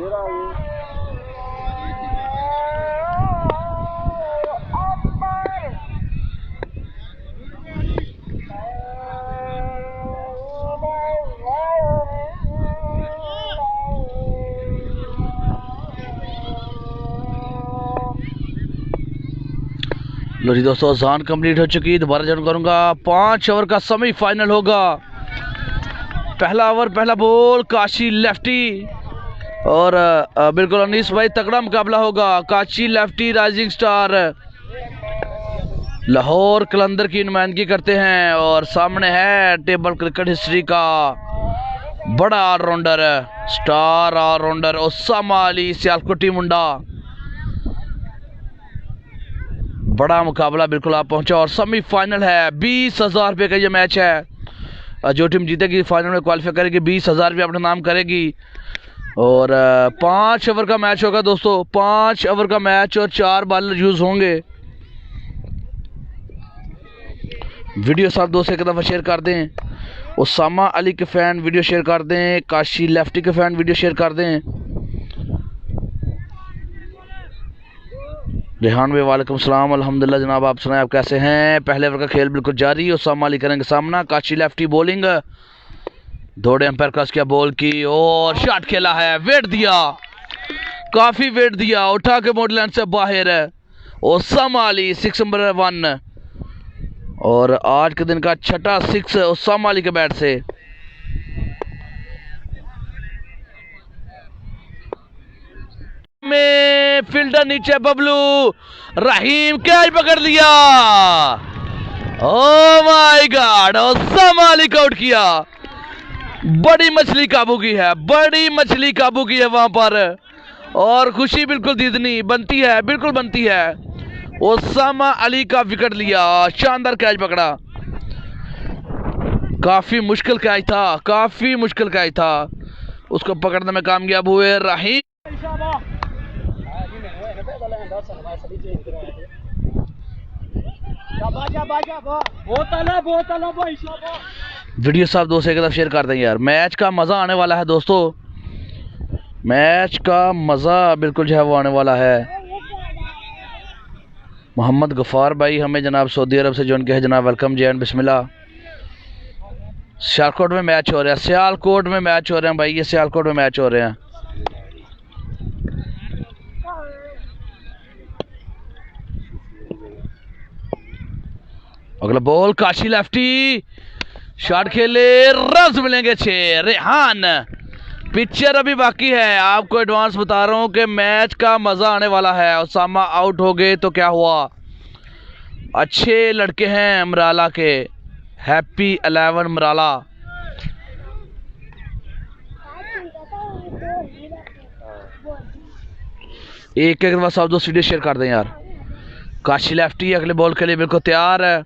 लो जी दोस्तों, अजान कंप्लीट हो चुकी। दोबारा जॉइन करूंगा। 5 ओवर का सेमीफाइनल होगा। पहला ओवर, पहला बॉल, काशी लेफ्टी और बिल्कुल अनीस भाई, तगड़ा मुकाबला होगा। Kashi lefty rising star Lahore Qalandar की नुमाइंदगी करते हैं और सामने है टेबल क्रिकेट हिस्ट्री का बड़ा allrounder, star allrounder Osama Ali Sialkoti मुंडा। बड़ा मुकाबला बिल्कुल आप पहुंचा और सेमीफाइनल है। 20,000 रुपये का ये मैच है। जो टीम जीतेगी फाइनल में क्वालिफाई करेगी 20,000 रुपये अपना नाम करेगी। और 5 ओवर का मैच होगा दोस्तों, 5 ओवर का मैच और 4 बॉलर यूज होंगे। वीडियो साथ दोस्त एक दफ़ा शेयर कर दें। ओसामा अली के फैन वीडियो शेयर कर दें। काशी लेफ्टी के फैन वीडियो शेयर कर दें। रेहान भाई वालेकुम सलाम, अल्हम्दुलिल्लाह जनाब, आप सुनाए, आप कैसे हैं? पहले ओवर का खेल बिल्कुल जारी। ओसामा अली करेंगे सामना। काशी लेफ्टी बॉलिंग, दौड़े अंपायर क्रॉस किया बॉल की और शॉट खेला है। वेट दिया, काफी वेट दिया, उठा के मॉडलैंड से बाहर है ओसामा अली। 6 नंबर 1 और आज के दिन का छठा 6 ओसामा अली के बैट से। में फील्डर नीचे, बबलू रहीम कैच पकड़ लिया। Oh my God, Osama Ali को आउट किया। बड़ी मछली काबू की है, बड़ी मछली काबू की है वहां पर और खुशी बिल्कुल दीदनी बनती है, बिल्कुल बनती है। ओसामा अली का विकेट लिया, शानदार कैच पकड़ा। काफी मुश्किल कैच था, काफी मुश्किल कैच था, उसको पकड़ने में कामयाब हुए रहीम। वीडियो साहब दोस्त एक तरफ शेयर कर दें यार। मैच का मजा आने वाला है दोस्तों, मैच का मजा बिल्कुल जो है वो आने वाला है। मोहम्मद गफार भाई हमें जनाब सऊदी अरब से ज्वाइन किया है जनाब, वेलकम जी एंड बिस्मिल्लाह। सियालकोट में मैच हो रहा है, सियालकोट में मैच हो रहे हैं भाई, ये सियालकोट में मैच हो रहे हैं। अगला बॉल, काशी लेफ्टी शॉट खेले, रन्स मिलेंगे 6। रेहान, पिक्चर अभी बाकी है, आपको एडवांस बता रहा हूं कि मैच का मजा आने वाला है। ओसामा आउट हो गए तो क्या हुआ, अच्छे लड़के हैं मराला के, हैप्पी 11 मराला। एक एक बार सब दो सीधे शेयर कर दें यार। काशी लेफ्टी अगले बॉल के लिए बिल्कुल तैयार है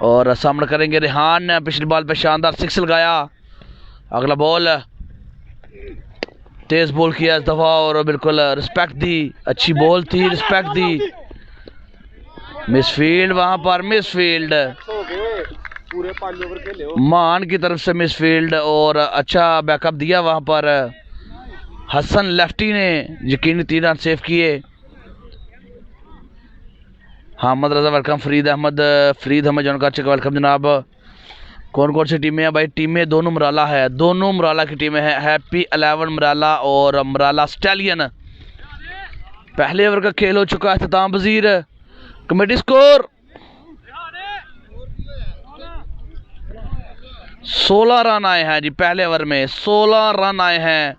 और सामना करेंगे रेहान ने। पिछली बॉल पे शानदार 6 लगाया। अगला बॉल, तेज बॉल किया इस दफा और बिल्कुल रिस्पेक्ट दी, अच्छी बॉल थी, रिस्पेक्ट दी। मिसफील्ड वहां पर, मिसफील्ड मान की तरफ से मिसफील्ड और अच्छा बैकअप दिया वहां पर। हसन लेफ्टी ने यकीनी 3 रन सेव किए। हामद रजा वेलकम। फरीद अहमद, फरीद हमें जॉइन कर चुका, वेलकम जनाब। कौन कौन सी टीमें हैं भाई? टीमें दोनों मराला है, दोनों मराला की टीमें हैं, हैप्पी 11 मराला और मराला स्टैलियन। पहले ओवर का खेल हो चुका है, इख्तिताम वजीर। कमेटी स्कोर 16 रन आए हैं जी, पहले ओवर में 16 रन आए हैं।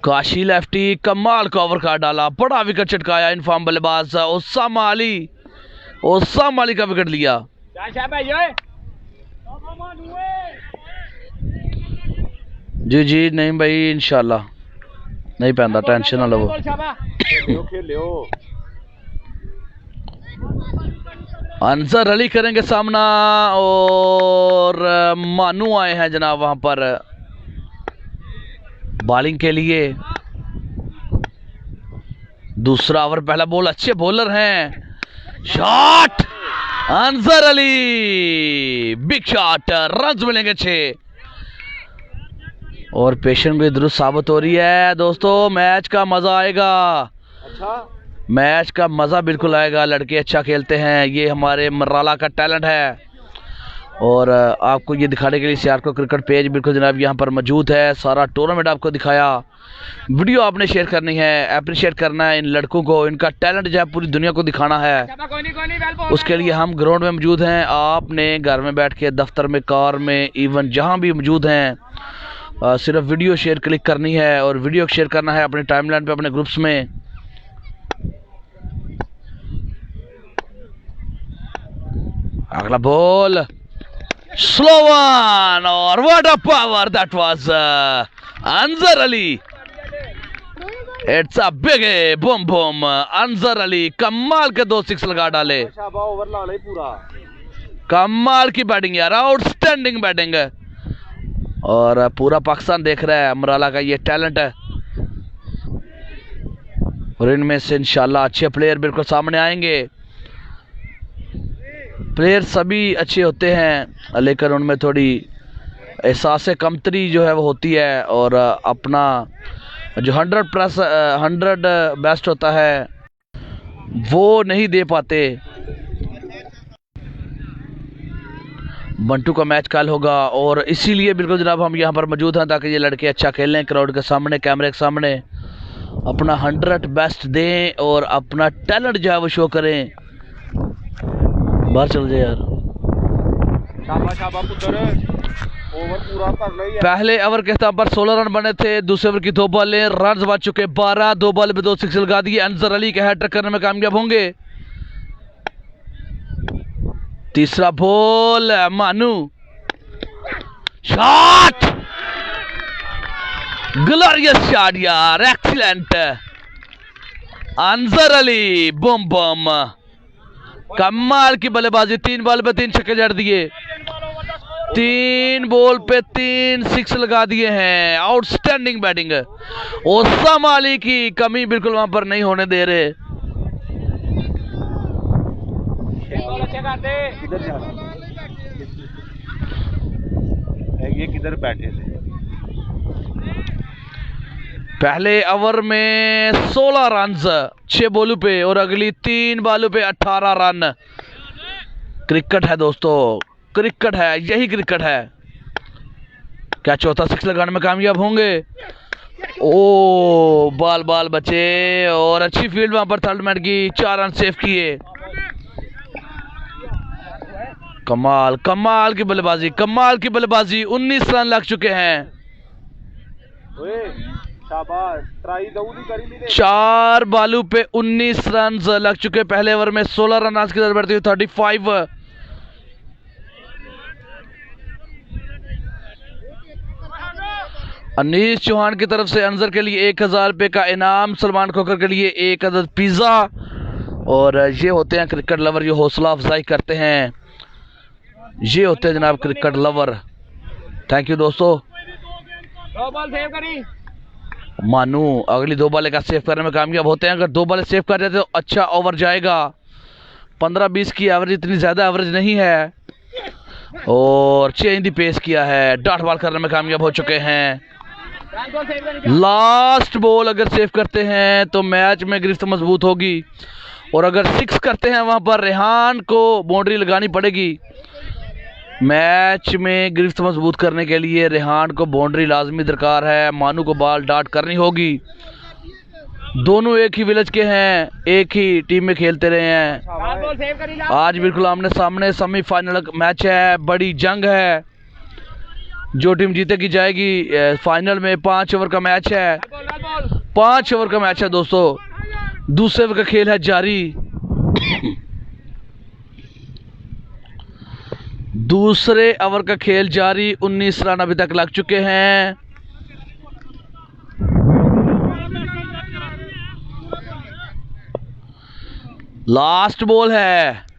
काशी लेफ्टी कमाल का ओवर का डाला, बड़ा विकेट चटकाया इनफॉर्म बल्लेबाज ओसामा अली। ओसामा अली का विकेट लिया। जी जी नहीं भाई, इंशाल्लाह नहीं पैंदा, टेंशन ना लो। अंसर अली करेंगे सामना और मानू आए हैं जनाब वहां पर बॉलिंग के लिए। दूसरा ओवर, पहला बॉल, अच्छे बॉलर हैं। Shot Ansar Ali, big shot, run मिलेंगे 6। और पेशेंट भी दुरुस्त साबित हो रही है दोस्तों। मैच का मज़ा आएगा। अच्छा, मैच का मज़ा बिल्कुल आएगा। लड़के अच्छा खेलते हैं, ये हमारे मराला का टैलेंट है। और आपको ये दिखाने के लिए सियारको क्रिकेट पेज बिल्कुल जनाब यहाँ पर मौजूद है। सारा टूर्नामेंट आपको दिखाया। वीडियो आपने शेयर करनी है, अप्रिशिएट करना है इन लड़कों को। इनका टैलेंट जो है पूरी दुनिया को दिखाना है। उसके लिए हम ग्राउंड में मौजूद हैं। आपने घर में बैठ के, दफ्तर में, कार में, इवन जहाँ भी मौजूद हैं, सिर्फ वीडियो शेयर क्लिक करनी है और वीडियो शेयर करना है अपने टाइमलाइन पे, अपने ग्रुप्स में। अगला बॉल स्लो वन, और what a power that was Anjar Ali. It's a big boom boom. Anjar Ali कमाल के 2 सिक्स लगा डाले। ओवर ला ले पूरा। कमाल की बैटिंग यार, आउटस्टैंडिंग बैटिंग। और पूरा पाकिस्तान देख रहा है अमराला का ये टैलेंट है। और इनमें से इंशाल्लाह अच्छे प्लेयर बिल्कुल सामने आएंगे। प्लेयर सभी अच्छे होते हैं, लेकिन उनमें थोड़ी एहसास कमतरी जो है वो होती है। और अपना जो 100 बेस्ट होता है वो नहीं दे पाते। बंटू का मैच कल होगा और इसीलिए बिल्कुल जनाब हम यहाँ पर मौजूद हैं, ताकि ये लड़के अच्छा खेलें, क्राउड के सामने, कैमरे के सामने अपना 100 बेस्ट दें और अपना टैलेंट जो है वो शो करें। बाहर चल जाए यार। शाबाश पुत्र, ओवर पूरा कर ले। पहले ओवर के हिसाब पर 16 रन बने थे। दूसरे ओवर की 2 बॉलें, रन बच चुके 12। 2 बॉल पे 2 सिक्स लगा दिए। अनजर अली के हैट्रिक करने में कामयाब होंगे। तीसरा बॉल, मानू शॉट, ग्लोरियस शॉट यार, एक्सीलेंट। अनजर अली बम बम, कमाल की बल्लेबाजी। 3 बॉल पे 3 छक्के जड़ दिए। 3 बॉल पे 3 सिक्स लगा दिए हैं। Outstanding batting. ओसामा अली की कमी बिल्कुल वहां पर नहीं होने दे रहे। ये किधर बैठे थे? पहले ओवर में 16 रन 6 बॉलों पे और अगली 3 बॉलों पे 18 रन। क्रिकेट है दोस्तों, क्रिकेट है, यही क्रिकेट है। क्या चौथा सिक्स लगाने में कामयाब होंगे? ओ बाल बचे और अच्छी फील्ड वहां पर थर्ड मैन की। 4 रन सेव किए। कमाल की बल्लेबाजी, कमाल की बल्लेबाजी। 19 रन लग चुके हैं। 4 बॉलों पे 19 रन लग चुके। पहले ओवर में 16 रन आज की तरफ बढ़ती हुई 35। अनीस चौहान की तरफ से अंजर के लिए 1000 रुपये का इनाम। सलमान खोकर के लिए 1 अदद पिज्जा। और ये होते हैं क्रिकेट लवर जो हौसला अफजाई करते हैं। ये होते हैं जनाब क्रिकेट लवर। थैंक यू दोस्तों। 2 बॉल सेव करी। मानू अगली 2 बॉलें का सेव करने में कामयाब होते हैं। अगर 2 बॉलें सेव कर देते तो अच्छा ओवर जाएगा। 15-20 की एवरेज, इतनी ज़्यादा एवरेज नहीं है। और चेंज द पेस किया है। डॉट बॉल करने में कामयाब हो चुके हैं। लास्ट बॉल अगर सेव करते हैं तो मैच में गिरफ्त मजबूत होगी। और अगर 6 करते हैं वहां पर रेहान को बाउंड्री लगानी पड़ेगी। मैच में गिरफ्त मजबूत करने के लिए रेहान को बाउंड्री लाजमी दरकार है। मानू को बॉल डॉट करनी होगी। दोनों एक ही विलेज के हैं, एक ही टीम में खेलते रहे हैं। आज बिल्कुल आमने सामने सेमीफाइनल मैच है, बड़ी जंग है। जो टीम जीतेगी जाएगी फाइनल में। 5 ओवर का मैच है। 5 ओवर का मैच है दोस्तों। दूसरे ओवर का खेल है जारी। दूसरे ओवर का खेल जारी। 19 रन अभी तक लग चुके हैं। लास्ट बॉल है।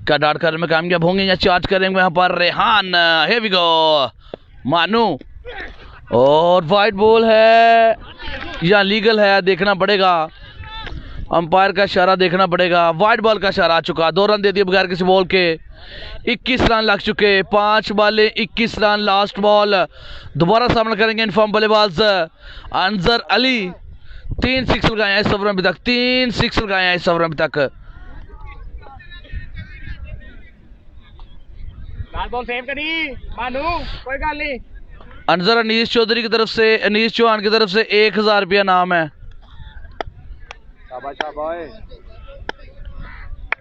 क्या डॉट करने में कामयाब होंगे या चार्ज करेंगे यहाँ पर रेहान? here we go। मानू और वाइट बॉल है या लीगल है, देखना पड़ेगा। अंपायर का इशारा देखना पड़ेगा। वाइड बॉल का इशारा आ चुका, 2 रन दे दिए बगैर किसी बॉल के। 21 रन लग चुके, 5 बॉलें 21 रन। लास्ट बॉल दोबारा सामना करेंगे इनफॉर्म बल्लेबाज अनजर अली। 3 सिक्स लगाए हैं इस ओवर में अभी तक, 3 सिक्स लगाए हैं इस ओवर में अभी तक। बॉल सेव करी मानू, कोई गल नहीं। अनजर अनीस चौधरी की तरफ से, अनीस चौहान की तरफ से 1000 रुपया नाम है। शाबाश शाबाश।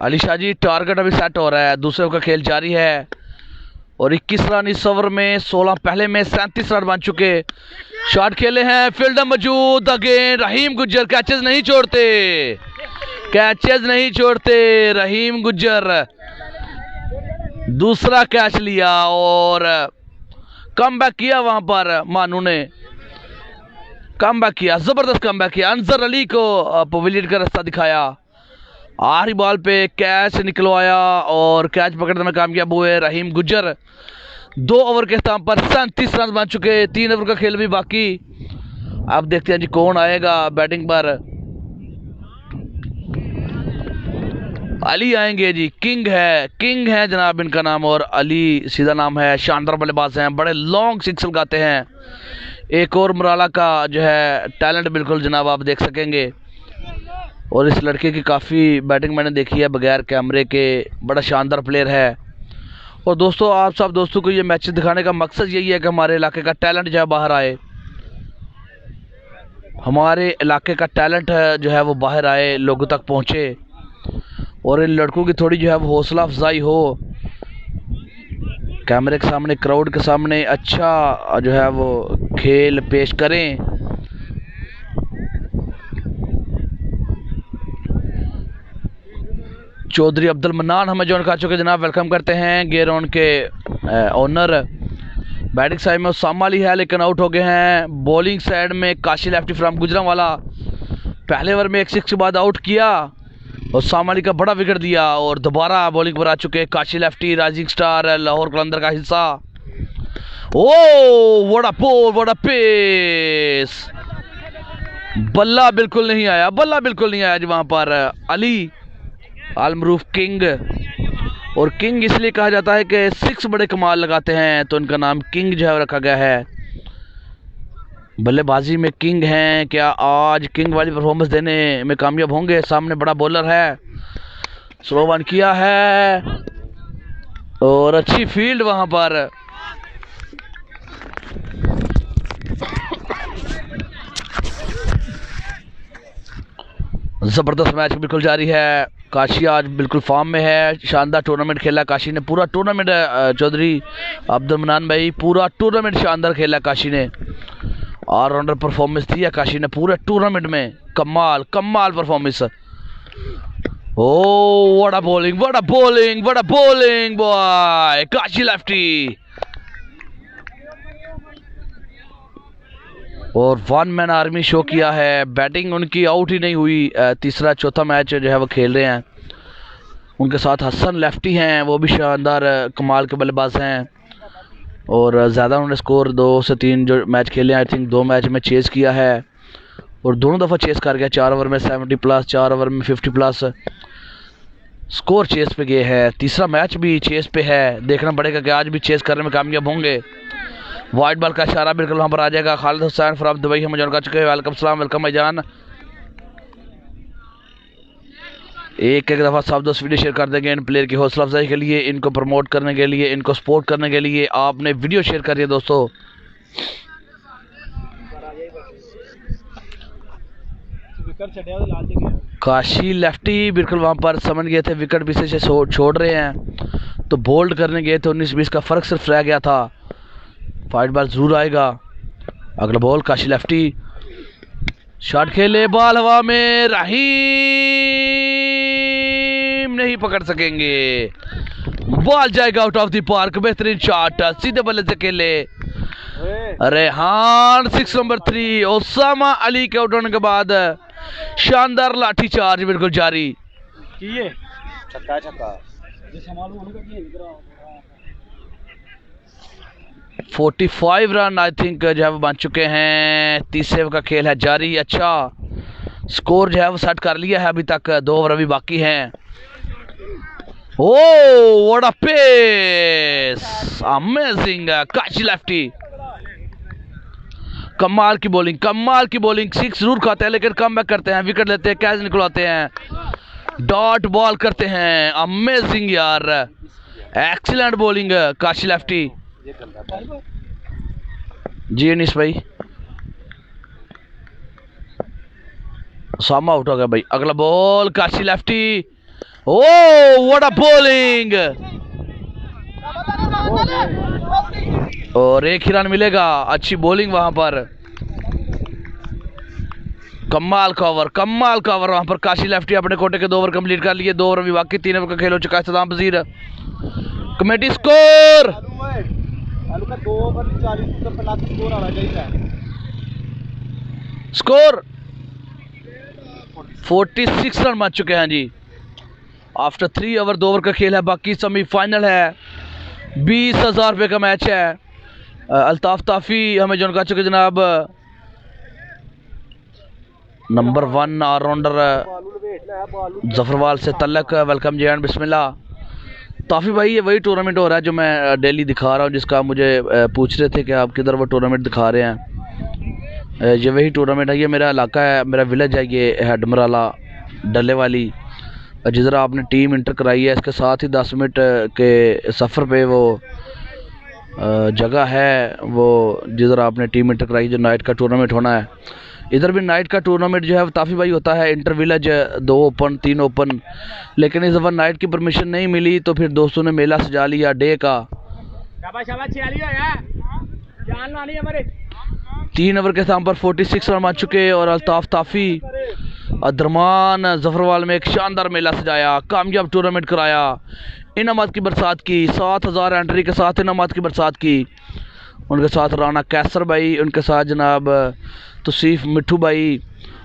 अली शाह जी टारगेट अभी सेट हो रहा है, दूसरे ओवर का खेल जारी है और 21 रन इस ओवर में, 16 पहले में, 37 रन बन चुके। शॉट खेले हैं, फील्डर मौजूद। अगेन रहीम गुज्जर कैचेस नहीं छोड़ते, कैचेस नहीं छोड़ते। रहीम गुज्जर दूसरा कैच लिया और कमबैक किया। वहां पर मानू ने कमबैक किया, जबरदस्त कमबैक किया। अनजर अली को पवेलियन का रास्ता दिखाया, आखिरी बॉल पे कैच निकलवाया और कैच पकड़ने में कामयाब हुए रहीम गुज्जर। 2 ओवर के इख्तिताम पर 37 रन बन चुके, 3 ओवर का खेल भी बाकी। अब देखते हैं जी कौन आएगा बैटिंग पर। अली आएंगे जी, किंग है जनाब इनका नाम, और अली सीधा नाम है। शानदार बल्लेबाज हैं, बड़े लॉन्ग सिक्स लगाते हैं। एक और मुराला का जो है टैलेंट बिल्कुल जनाब आप देख सकेंगे। और इस लड़के की काफ़ी बैटिंग मैंने देखी है बगैर कैमरे के, बड़ा शानदार प्लेयर है। और दोस्तों आप सब दोस्तों को ये मैच दिखाने का मकसद यही है कि हमारे इलाके का टैलेंट जो है बाहर आए, हमारे इलाके का टैलेंट जो है वो बाहर आए, लोगों तक पहुँचे और इन लड़कों की थोड़ी जो है वो हौसला अफजाई हो। कैमरे के सामने, क्राउड के सामने अच्छा जो है वो खेल पेश करें। चौधरी अब्दुल मन्नान हमें ज्वाइन कर चुके जनाब, वेलकम करते हैं। गेयर ऑन के ओनर। बैटिंग साइड में उसामा अली है लेकिन आउट हो गए हैं। बॉलिंग साइड में काशी लेफ्टी फ्रॉम गुजरांवाला, पहले ओवर में 1 सिक्स के बाद आउट किया और उसामा अली का बड़ा विकेट दिया और दोबारा बॉलिंग पर आ चुके Kashi lefty, rising star Lahore Qalandar का हिस्सा। Oh what a ball, what a pace. बल्ला बिल्कुल नहीं आया, बल्ला बिल्कुल नहीं आया जी वहां पर। अली आलमरूफ किंग, और किंग इसलिए कहा जाता है कि 6 बड़े कमाल लगाते हैं तो इनका नाम किंग जो है रखा गया है। बल्लेबाजी में किंग हैं, क्या आज किंग वाली परफॉर्मेंस देने में कामयाब होंगे? सामने बड़ा बॉलर है, स्लो वन किया है और अच्छी फील्ड वहां पर। जबरदस्त मैच बिल्कुल जारी है। काशी आज बिल्कुल फॉर्म में है, शानदार टूर्नामेंट खेला काशी ने, पूरा टूर्नामेंट। चौधरी अब्दुल मन्नान भाई पूरा टूर्नामेंट शानदार खेला काशी ने, ऑलराउंडर परफॉर्मेंस दी है काशी ने पूरे टूर्नामेंट में। कमाल कमाल performance. O what a bowling, what a bowling, what a bowling boy, Kashi lefty. और 1 मैन आर्मी शो किया है, बैटिंग उनकी आउट ही नहीं हुई। तीसरा चौथा मैच जो है वो खेल रहे हैं। उनके साथ हसन लेफ्टी हैं, वो भी शानदार कमाल के बल्लेबाज हैं और ज़्यादा उन्होंने स्कोर 2 से 3 जो मैच खेले हैं, आई थिंक 2 मैच में चेस किया है और दोनों दफ़ा चेस कर गया। 4 ओवर में 70 प्लस, 4 ओवर में 50 प्लस स्कोर चेस पे गए हैं। तीसरा मैच भी चेस पे है, देखना पड़ेगा कि आज भी चेस करने में कामयाब होंगे। वाइट बॉल का इशारा बिल्कुल वहाँ पर आ जाएगा। खालिद हुसैन फ्रॉम दुबई हमें ज्वाइन कर चुके हैं, वेलकम सलाम, वेलकम भाईजान। एक दफ़ा सब दोस्त वीडियो शेयर कर देंगे इन प्लेयर की हौसला अफजाई के लिए, इनको प्रमोट करने के लिए, इनको सपोर्ट करने के लिए आपने वीडियो शेयर करिए दोस्तों। काशी लेफ्टी बिल्कुल वहां पर समझ गए थे, विकेट पीछे से छोड़ रहे हैं तो बोल्ड करने गए थे। 19-20 का फर्क सिर्फ रह गया था। फाइट बॉल जरूर आएगा। अगला बॉल काशी लेफ्टी, शॉट खेले, बॉल हवा में, रहीम नहीं पकड़ सकेंगे, बॉल जाएगा आउट ऑफ द पार्क। बेहतरीन शॉट, सीधे बल्ले से खेले रेहान। 6 नंबर 3 उसामा अली के आउट होने के बाद शानदार लाठी चार्ज बिल्कुल जारी। छक्का छक्का 45 रन आई थिंक जो है बन चुके हैं। तीसरे का खेल है जारी। अच्छा स्कोर जो है वो सेट कर लिया है अभी तक, 2 ओवर अभी बाकी हैं। Oh what a pace, amazing Kashi lefty, कमाल की बॉलिंग, कमाल की बॉलिंग। 6 जरूर खाते हैं लेकिन कम बैक करते हैं, विकेट लेते हैं, कैच निकलवाते हैं, डॉट बॉल करते हैं। अमेजिंग यार, एक्सीलेंट बॉलिंग काशी लेफ्टी। जी अनीस भाई, सामा आउट हो गया भाई। अगला ball Kashi lefty, O what a bowling, और 1 ही रन मिलेगा। अच्छी बॉलिंग वहां पर, कमाल का ओवर, कमाल का ओवर वहां पर। काशी लेफ्टी अपने कोटे के 2 ओवर कंप्लीट कर लिए, 2 ओवर अभी बाकी, 3 ओवर का खेल हो चुका है। सदाम वजीर कमेटी स्कोर स्कोर 46 रन बच चुके हैं जी। आफ्टर 3 ओवर 2 ओवर का खेल है बाकी, सेमीफाइनल है, 20,000 रुपये का मैच है। अल्ताफ ताफी हमें जो कह चुके जनाब, नंबर 1 ऑलराउंडर जफरवाल से तलक, welcome ji and Bismillah. Toffee भाई ये वही टूर्नामेंट हो रहा है जो मैं डेली दिखा रहा हूँ, जिसका मुझे पूछ रहे थे कि आप किधर वो टूर्नामेंट दिखा रहे हैं। ये वही टूर्नामेंट है, ये मेरा इलाका है, मेरा विलेज है, ये हेडमराला डले वाली, जिधर आपने टीम इंटर कराई है। इसके साथ ही 10 मिनट के सफ़र पे वो जगह है, वो जिधर आपने टीम इंटर कराई, जो नाइट का टूर्नामेंट होना है। इधर भी नाइट का टूर्नामेंट जो है ताफी भाई होता है, इंटर विलेज 2 ओपन 3 ओपन, लेकिन इस दफ़ा नाइट की परमिशन नहीं मिली तो फिर दोस्तों ने मेला सजा लिया डे का। 3 ओवर के साम पर 46 रन बच चुके, और अल्ताफ ताफी अदरमान जफरवाल में एक शानदार मेला सजाया, कामयाब टूर्नामेंट कराया, इनामात की बरसात की, 7,000 एंट्री के साथ इनामात की बरसात की। उनके साथ राना कैसर भाई, उनके साथ जनाब तौसीफ मिठू भाई,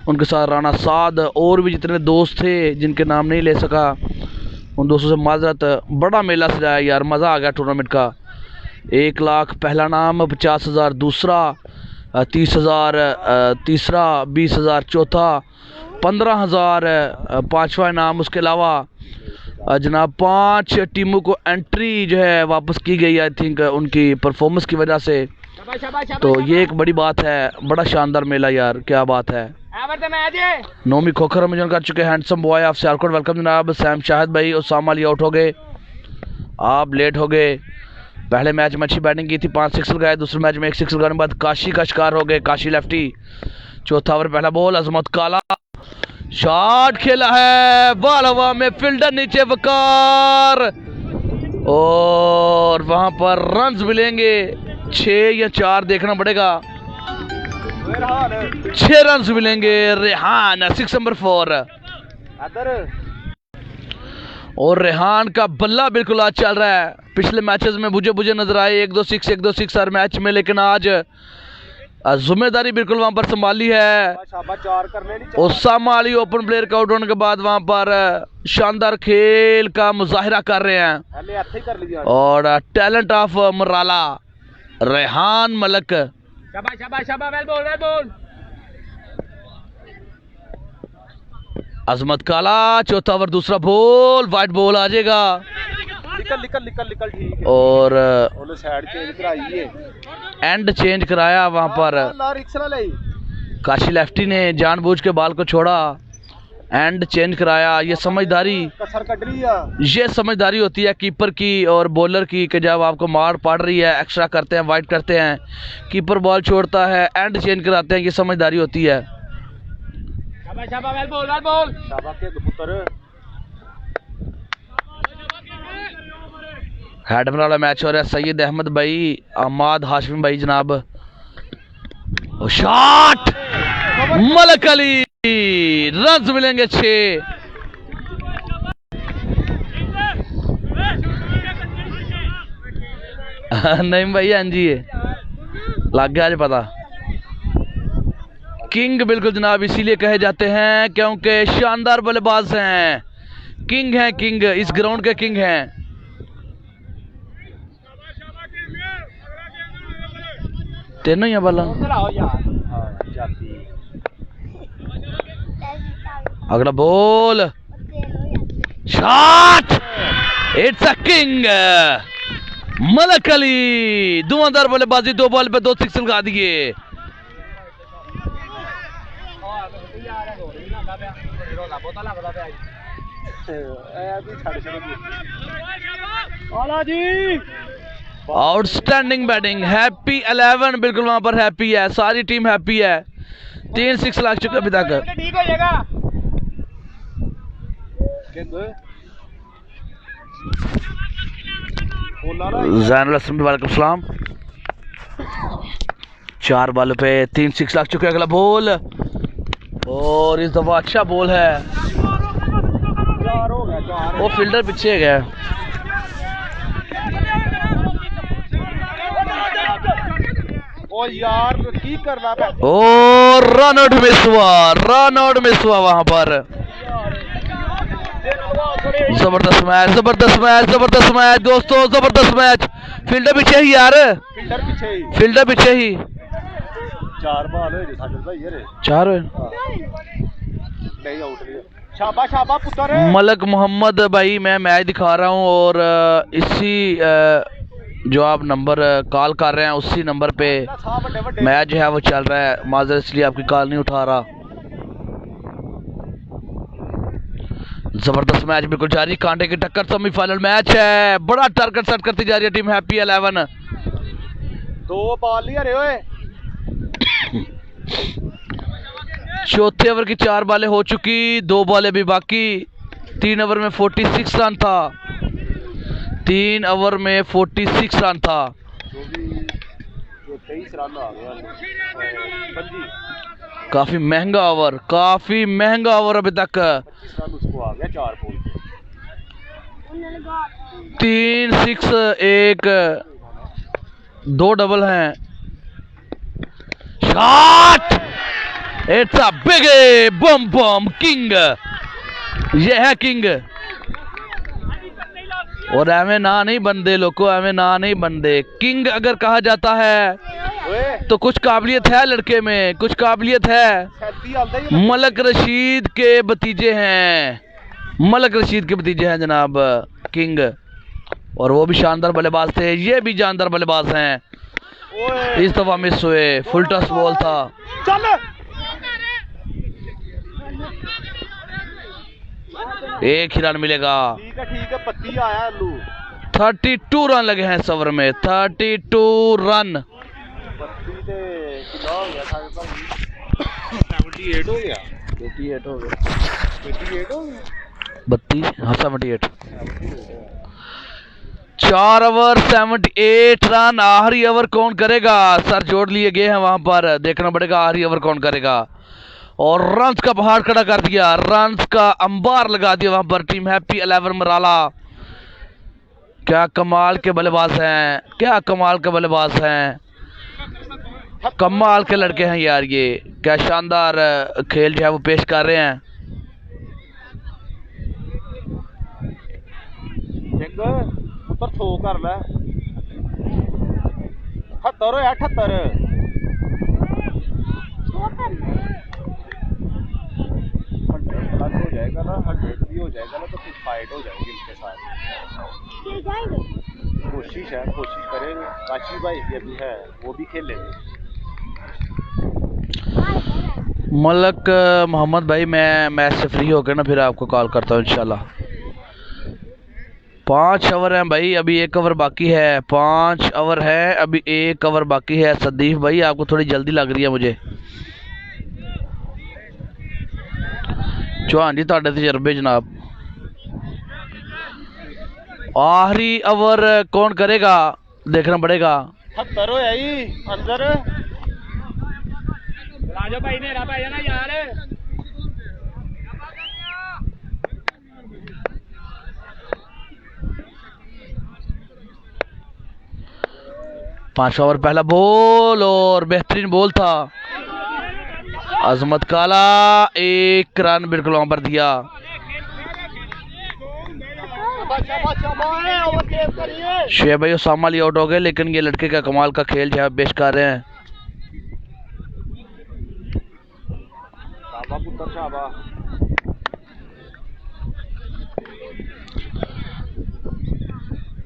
उनके साथ राना साद, और भी जितने दोस्त थे जिनके नाम नहीं ले सका, उन दोस्तों से माजरत। बड़ा मेला सजाया यार, मज़ा आ गया टूर्नामेंट का। 1 लाख पहला नाम, 50,000 दूसरा, 30,000 तीसरा, 20,000 चौथा, 15,000 पाँचवा इनाम। उसके अलावा जनाब 5 टीमों को एंट्री जो है वापस की गई, आई थिंक उनकी परफॉर्मेंस की वजह से। तो ये एक बड़ी बात है, बड़ा शानदार मेला यार, क्या बात है। नोमी खोखर में कर चुके, handsome boy of Sialkot, welcome जनाब। सैम शाहिद भाई, उसामा अली आउट हो गए, आप लेट हो गए। पहले मैच में अच्छी बैटिंग की थी, 5 सिक्स लगाए, दूसरे मैच में 1 सिक्स लगाने के बाद काशी का शिकार हो गए, काशी लेफ्टी। चौथा ओवर पहला बॉल, अजमत काला शॉट खेला है, बॉल हवा में, फील्डर नीचे, वकार, और वहां पर रन्स मिलेंगे 6 या 4, देखना पड़ेगा। 6 रन्स मिलेंगे रेहान, 6 नंबर 4। और रेहान का बल्ला बिल्कुल आज चल रहा है। पिछले मैचेस में बुझे नजर आए, 1-2 सिक्स 1-2 सिक्स हर मैच में, लेकिन आज जिम्मेदारी बिल्कुल वहां पर संभाली है। उसामा अली ओपन प्लेयर का आउट होने के बाद वहां पर शानदार खेल का मुजाहिरा कर रहे हैं, और टैलेंट ऑफ मराला रेहान मलक। अजमत काला, चौथा ओवर दूसरा बॉल, वाइट बॉल आ जाएगा, निकल ठीक है। और एंड चेंज कराया वहां पर, काशी लेफ्टी ने जानबूझ के बाल को छोड़ा, एंड चेंज कराया। ये समझदारी होती है कीपर की और बॉलर की, कि जब आपको मार पड़ रही है, एक्स्ट्रा करते हैं, वाइड करते हैं, कीपर बॉल छोड़ता है, एंड चेंज कराते हैं, ये समझदारी होती है। हेडमर वाला मैच हो रहा है, सैयद अहमद भाई, अहमद हाशमी भाई जनाब, शॉट, मलक अली, रन्स मिलेंगे 6। नहीं भाई, हाँ जी लग गया आज पता। किंग बिल्कुल जनाब इसीलिए कहे जाते हैं क्योंकि शानदार बल्लेबाज हैं, किंग हैं, किंग इस ग्राउंड के किंग हैं। तीनों ही बाला अगला ball, shot, it's a king. Malak Ali धुआंधार बल्लेबाजी, 2 बॉल पे 2 सिक्स लगा दिए। आउटस्टैंडिंग बैटिंग, हैप्पी 11 बिल्कुल वहां पर हैप्पी है, सारी टीम हैप्पी है। 3 सिक्स लग चुके अभी तक। ठीक हो जाएगा। जैनुल हसन वालेकुम सलाम। 4 बॉल पे 3 सिक्स लग चुके। अगला बॉल, और इस दफा अच्छा बॉल है। वो फील्डर पीछे गया। ओ यार की करना है। और रन आउट मिस हुआ वहां पर। जबरदस्त मैच दोस्तों, जबरदस्त मैच। फील्डर पीछे ही यार, फील्डर पीछे ही। 4 बॉल है साजल भाई ये 4 नहीं आउट नहीं। शाबाश शाबाश पुत्र। मलक मोहम्मद भाई, मैं मैच दिखा रहा हूँ और इसी जो आप नंबर कॉल कर रहे हैं उसी नंबर पे मैच जो है वो चल रहा है। माजर इसलिए आपकी कॉल नहीं उठा रहा। जबरदस्त मैच बिल्कुल जारी, कांटे की टक्कर, सेमीफाइनल मैच है। बड़ा टारगेट सेट करती जा रही है टीम हैप्पी 11। 2 बॉल ही हरे हुए। चौथे ओवर की 4 बॉलें हो चुकी, 2 बॉलें भी बाकी। 3 ओवर में 46 रन था। 3 ओवर में 46 रन था। जो 23 रन आ गया। काफी महंगा ओवर अभी तक। 25 रन उसको आ गया 4 बॉल। 3 सिक्स 1 2 डबल हैं। Shot, it's a big bomb king. ये है किंग। और एवं ना नहीं बनते लोगों, एवं ना नहीं बनते। किंग अगर कहा जाता है तो कुछ काबिलियत है लड़के में, कुछ काबिलियत है। मलक रशीद के भतीजे हैं जनाब किंग, और वो भी शानदार बल्लेबाज थे, ये भी जानदार बल्लेबाज हैं। इस दफा मिस हुए, फुल टस बॉल था। एक ही रन मिलेगा। ठीक है पत्ती आया अल्लू। 32 रन लगे हैं इस ओवर में, 32 रन। 78 हो गया। 32 हाँ 78। 4 ओवर 78 रन। आखिरी ओवर कौन करेगा? सर जोड़ लिए गए हैं वहां पर, देखना पड़ेगा आखिरी ओवर कौन करेगा। और रन्स का पहाड़ खड़ा कर दिया, रन्स का अंबार लगा दिया वहां पर टीम हैप्पी 11 मराला। क्या कमाल के बल्लेबाज हैं, कमाल के लड़के हैं यार। ये क्या शानदार खेल जो है वो पेश कर रहे हैं। ऊपर थो कर ले 78 है 78। हो जाएगा ना, 100 भी हो जाएगा ना, तो फिर फाइट हो जाएगी इनके साथ। कोशिश करेंगे। काशी भाई भी अभी है, वो भी खेलेंगे। मलक मोहम्मद भाई, मैं मैच से फ्री होकर ना फिर आपको कॉल करता हूँ इंशाल्लाह। 5 ओवर हैं भाई, अभी 1 ओवर बाकी है। 5 ओवर है, अभी 1 ओवर बाकी है। सदीफ भाई आपको थोड़ी जल्दी लग रही है मुझे। चौहान जी ਤੁਹਾਡੇ तजर्बे जनाब। आखिरी ओवर कौन करेगा देखना पड़ेगा। 78 हो ही अंदर राजा भाई ने रहा है ना यार। 5 ओवर पहला बॉल, और बेहतरीन बॉल था। अजमत काला 1 रन बिल्कुल वहां पर दिया। शेब भाई उसामा अली आउट हो गए, लेकिन ये लड़के का कमाल का खेल जो है पेश कर रहे हैं।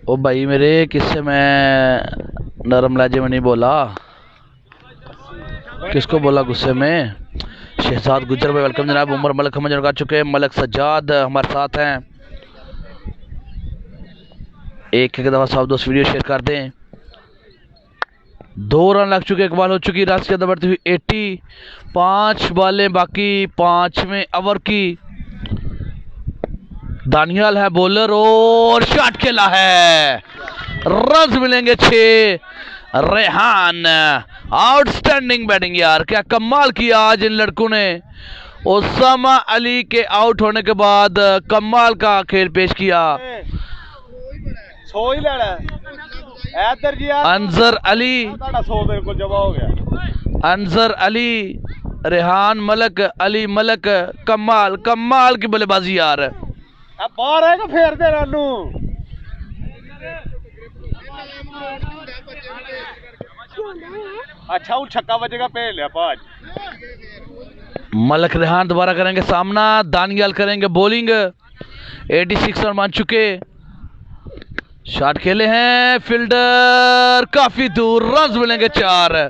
ओ भाई मेरे किससे मैं नरम लहजे में नहीं बोला, किसको बोला गुस्से में। शहजाद गुजर भाई वेलकम जनाब। उमर मलक हम आ चुके हैं, मलक सज्जाद हमारे साथ हैं। एक दफा साहब दोस्त वीडियो शेयर कर दें। 2 रन लग चुके, 1 बॉल हो चुकी, रन की अंदर बढ़ती हुई 80, 5 बॉलें बाकी 5वें ओवर की। दानियाल है बॉलर और शॉट खेला है, रन मिलेंगे 6। रेहान आउटस्टैंडिंग बैटिंग यार, क्या कमाल किया आज इन लड़कों ने। ओसामा अली के आउट होने के बाद कमाल का खेल पेश किया। अंजर अली, अंजर अली, रेहान मलक, अली मलक, कमाल कमाल की बल्लेबाजी यार। बाहर आएगा फेर दे रानू। अच्छा वो छक्का बजेगा पे लिया पांच। मलक रेहान दोबारा करेंगे सामना, दानियाल करेंगे बॉलिंग। 86 रन मान चुके, शॉट खेले हैं, फील्डर काफी दूर, रन मिलेंगे 4।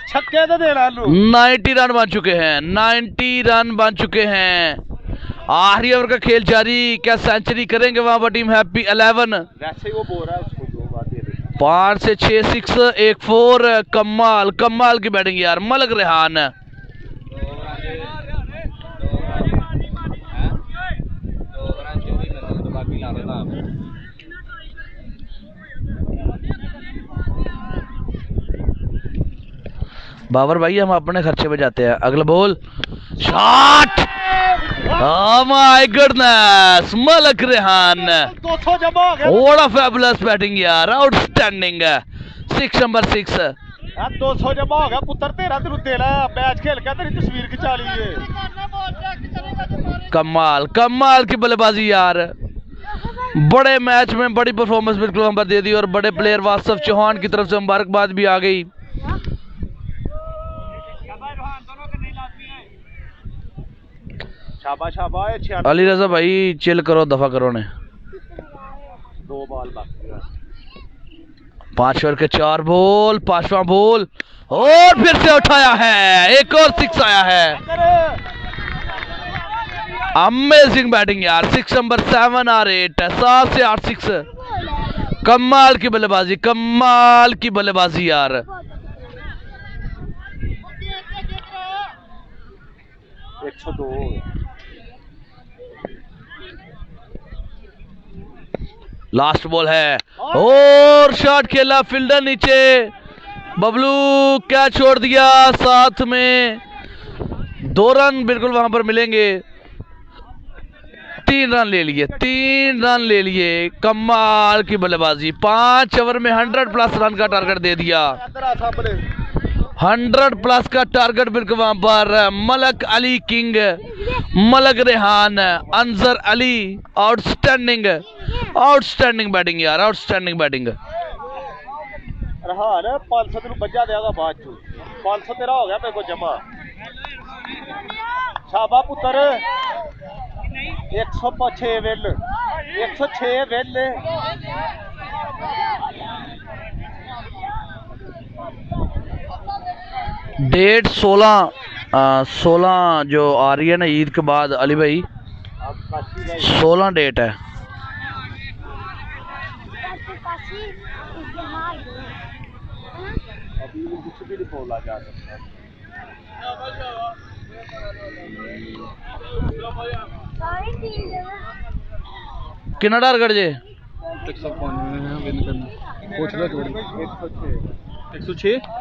छक्के तो दे रानू। 90 रन बन चुके हैं, 90 रन बन चुके हैं। आखिरी ओवर का खेल जारी, क्या सेंचुरी करेंगे वहां पर टीम हैप्पी 11। वैसे ही वो बोल रहा है उसको 2 बार दे दे। 5 से 6 6 1 4, कमाल कमाल की बैटिंग यार मलक रेहान। बाबर भाई हम अपने खर्चे पे जाते हैं। अगला ball, shot, oh my goodness, Malak Rehan, 200 जमा हो गया। व्हाट अ फैबुलस बैटिंग यार, आउटस्टैंडिंग। 6 नंबर 6, 200 जमा हो गया पुत्र तेरा, तेरू तेरा मैच खेल के तेरी तस्वीर खिंचा ली है। कमाल कमाल की बल्लेबाजी यार, बड़े मैच में बड़ी परफॉर्मेंस बिल्कुल हम पर दे दी और बड़े प्लेयर वास्तव चौहान की तरफ से मुबारकबाद भी आ गई। शाबाश शाबाश। अली रजा भाई चिल करो, दफा करो ने। 2 बॉल बाकी है। 5 ओवर के 4 बॉल, 5वां बॉल और फिर से उठाया है, एक और 6 आया है। अमेजिंग बैटिंग यार। 6 नंबर 7 और 8, 7 से 8 6, कमाल की बल्लेबाजी, कमाल की बल्लेबाजी यार। 102। लास्ट बॉल है और शॉट खेला, फील्डर नीचे, बबलू क्या छोड़ दिया, साथ में 2 रन बिल्कुल वहां पर मिलेंगे। 3 रन ले लिए, 3 रन ले लिए, कमाल की बल्लेबाजी। 5 ओवर में 100+ रन का टारगेट दे दिया, 100+ का टारगेट बिल्कुल वहां पर। Malak Ali king, Malak Rehan, Anjar Ali, outstanding, outstanding batting यार, आउटस्टैंडिंग बैटिंग। रहा ना 500 तेरू बजा देगा बाद चू, 500 तेरा हो गया मेरे को जमा। शाबा पुत्र 106 वेल, 106 वेल। डेट 16 जो आ रही है ना ईद के बाद अली भाई, 16 डेट है। अभी कुछ भी नहीं बोला जा सकता। कितना टारगेट जे?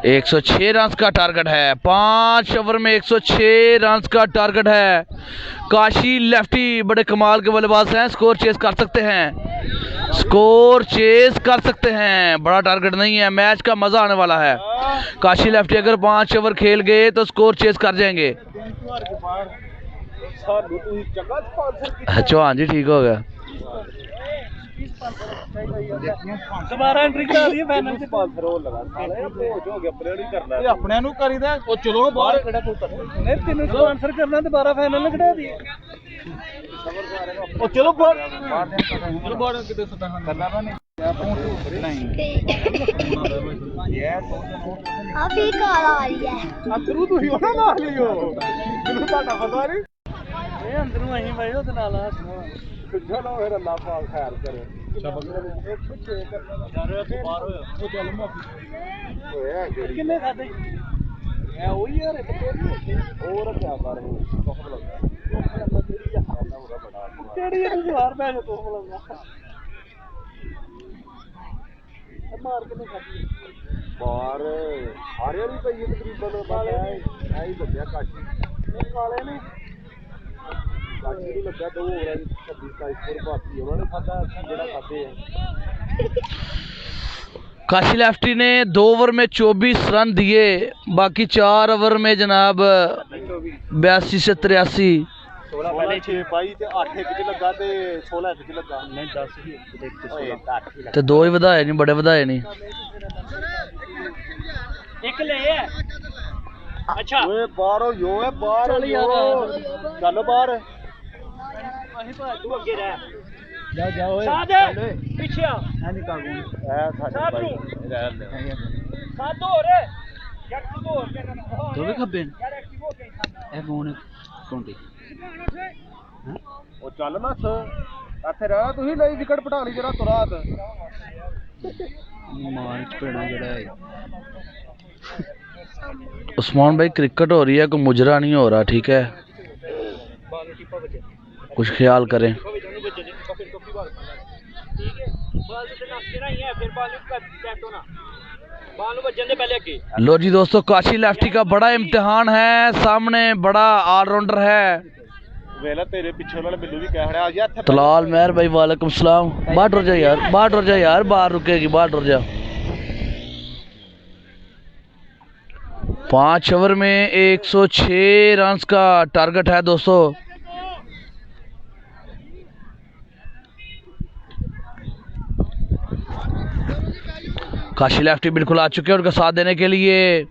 106 रन का टारगेट है। 5 ओवर में 106 रन का टारगेट है। काशी लेफ्टी बड़े कमाल के बल्लेबाज हैं, स्कोर चेस कर सकते हैं, स्कोर चेस कर सकते हैं। बड़ा टारगेट नहीं है, मैच का मजा आने वाला है। काशी लेफ्टी अगर 5 ओवर खेल गए तो स्कोर चेस कर जाएंगे। चौहान जी ठीक हो गया। दोबारा एंट्री करा दी फाइनल से 500 रोल लगा साले हो गया प्लेयर ही करना है अपने नु करीदा ओ चलो बाहर खड़ा पुत्र नहीं 300 आंसर करना दोबारा फाइनल में खड़ा दी ओ चलो बाहर किते करना नहीं। अभी कॉल आ रही है अंदरू तू ही ना ला लियो ਮੈਨੂੰ ਤੁਹਾਡਾ ਪਤਾ ਨਹੀਂ ਇਹ ਅੰਦਰੂ ਅਸੀਂ ਭਾਈ ਉਹਦੇ ਨਾਲ ਆ ਚਲੋ ਫਿਰ ਅੱਲਾਹ ਪਾਕ ਖੈਰ ਕਰੇ ਕਿੰਨੇ ਖਾਦੇ ਇਹ ਉਹੀ ਯਾਰ ਹੋਰ ਕਿਆ ਕਰ ਕਿਹੜੀ ਇਹ ਜਵਾਰ ਪੈ ਜਾ ਤੂੰ ਬੁਲਾਉਂਦਾ ਮਾਰ ਕਿੰਨੇ ਖਾਦੀ ਬਾਹਰ ਹਾਰੇ ਵੀ ਪਈ ਤਕਰੀਬਨ ਬਾਲੇ ਐ ਹੀ ਲੱਗਿਆ ਕਾਸ਼ੀ ਕਾਲੇ ਨੇ ਕਾਸ਼ੀ ਨੂੰ ਲੱਗਿਆ ਦੋ ਹੋਰ ਆ 26 27 ਬਾਕੀ ਉਹਨਾਂ ਨੇ ਖਾਦਾ ਜਿਹੜਾ ਖਾਦੇ ਆ काशी लेफ्टी ने 2 ओवर में 24 रन दिए, बाकी 4 ओवर में जनाब 82 से 83 16 पहले 6 पाई ते 8 एक च लगा ते 16 एक च लगा नहीं 10 ही ते 2 ही वधाए नहीं, बड़े वधाए नहीं। एक ले है अच्छा ओए बाहर हो यो है बाहर चल यार चलो बाहर अही तो तू आगे रह जा जा ओए साथ पीछे आ नहीं कागू ए साथ भाई रह ले साथ हो रे यार तू हो तो भी खब्बे यार एक्टिव हो गई ए कौन कौंटी ओ चल ना ਇੱਥੇ ਰਹਿ ਤੁਸੀਂ ਲਈ ਵਿਕਟ ਪਟਾ ਲਈ ਜਰਾ ਤੁਰਾਤ मार पेड़ा जड़ा है उस्मान भाई, क्रिकेट हो रही है, कोई मुजरा नहीं हो रहा, ठीक है, कुछ ख्याल करें। लो जी दोस्तों, काशी लेफ्टी का बड़ा इम्तिहान है, सामने बड़ा ऑलराउंडर है तेरे पीछे वाले बिल्लू भी कह रहा है तलाल मेहर भाई। वालेकुम सलाम। बाहर रुक जा यार, बाहर रुक जा यार, बाहर रुकेगी, बाहर रुक जा। 5 ओवर में 106 रन का टारगेट है दोस्तों। काशी लेफ्टी बिल्कुल आ चुके हैं उनका साथ देने के लिए।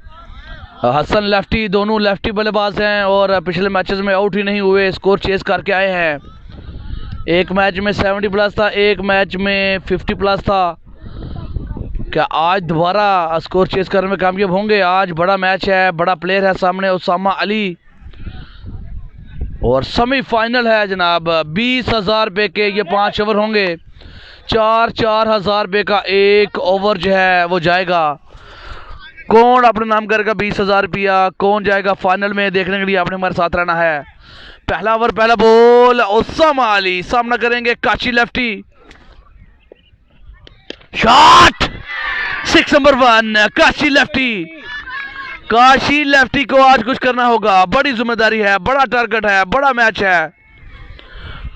हसन लेफ्टी, दोनों लेफ्टी बल्लेबाज हैं और पिछले मैचेस में आउट ही नहीं हुए, स्कोर चेस करके आए हैं। एक मैच में 70 प्लस था, एक मैच में 50 प्लस था। क्या आज दोबारा स्कोर चेस करने में कामयाब होंगे? आज बड़ा मैच है, बड़ा प्लेयर है सामने उसामा अली और सेमीफाइनल है जनाब। 20,000 रुपये के ये 5 ओवर होंगे। 4-4 हज़ार रुपये का एक ओवर जो है वो जाएगा। कौन अपने नाम करेगा 20,000 रुपया, कौन जाएगा फाइनल में, देखने के लिए आपने हमारे साथ रहना है। पहला ओवर, पहला बॉल, उसामा अली सामना करेंगे Kashi lefty. Shot 6 number 1 Kashi lefty. Kashi lefty को आज कुछ करना होगा, बड़ी जिम्मेदारी है, बड़ा टारगेट है, बड़ा मैच है,